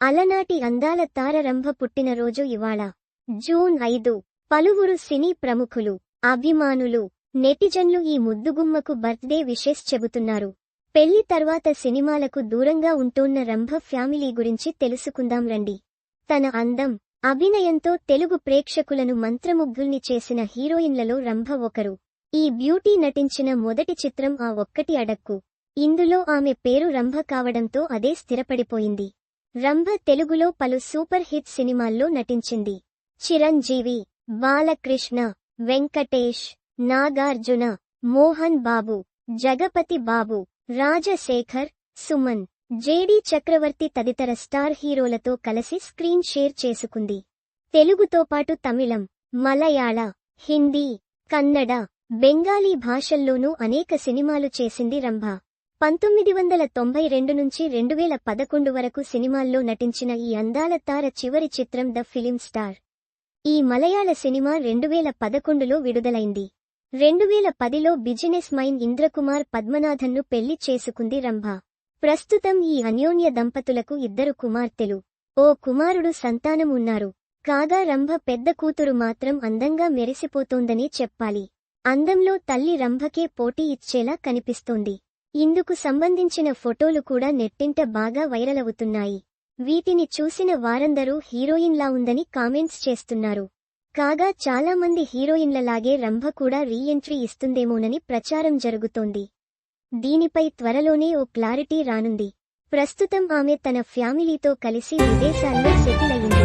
అలనాటి అందాల తార రంభ పుట్టినరోజు ఇవాళ జూన్ 5. పలువురు సినీ ప్రముఖులు, అభిమానులు, నెటిజన్లు ఈ ముద్దుగుమ్మకు బర్త్డే విషెస్ చెబుతున్నారు. పెళ్లి తర్వాత సినిమాలకు దూరంగా ఉంటోన్న రంభ ఫ్యామిలీ గురించి తెలుసుకుందాం రండి. తన అందం, అభినయంతో తెలుగు ప్రేక్షకులను మంత్రముగ్ధుల్ని చేసిన హీరోయిన్లలో రంభ ఒకరు. ఈ బ్యూటీ నటించిన మొదటి చిత్రం ఆ ఒక్కటి అడక్కు. ఇందులో ఆమె పేరు రంభ కావడంతో అదే స్థిరపడిపోయింది. రంభ తెలుగులో పలు సూపర్ హిట్ సినిమాల్లో నటించింది. చిరంజీవి, బాలకృష్ణ, వెంకటేష్, నాగార్జున, మోహన్ బాబు, జగపతి బాబు, రాజశేఖర్, సుమన్, జేడీ చక్రవర్తి తదితర స్టార్ హీరోలతో కలిసి స్క్రీన్ షేర్ చేసుకుంది. తెలుగుతో పాటు తమిళం, మలయాళ, హిందీ, కన్నడ, బెంగాలీ భాషల్లోనూ అనేక సినిమాలు చేసింది రంభ. 1992 నుంచి 2011 వరకు సినిమాల్లో నటించిన ఈ అందాల తార చివరి చిత్రం ద ఫిలిం స్టార్. ఈ మలయాళ సినిమా 2011లో విడుదలైంది. 2010లో బిజినెస్ మైన్ ఇంద్రకుమార్ పద్మనాథన్ను పెళ్లి చేసుకుంది రంభ. ప్రస్తుతం ఈ అన్యోన్య దంపతులకు 2 కుమార్తెలు, ఓ కుమారుడు సంతానం ఉన్నారు. కాగా రంభ పెద్ద కూతురు మాత్రం అందంగా మెరిసిపోతోందని చెప్పాలి. అందంలో తల్లి రంభకే పోటీ ఇచ్చేలా కనిపిస్తోంది. ఇందుకు సంబంధించిన ఫోటోలు కూడా నెట్టింట బాగా వైరల్ అవుతున్నాయి. వీటిని చూసిన వారందరూ హీరోయిన్లా ఉందని కామెంట్స్ చేస్తున్నారు. కాగా చాలా మంది హీరోయిన్లలాగే రంభ కూడా రీ ఎంట్రీ ఇస్తుందేమోనని ప్రచారం జరుగుతోంది. దీనిపై త్వరలోనే ఓ క్లారిటీ రానుంది. ప్రస్తుతం ఆమె తన ఫ్యామిలీతో కలిసి విదేశాల్లో సెటిల్ అయింది.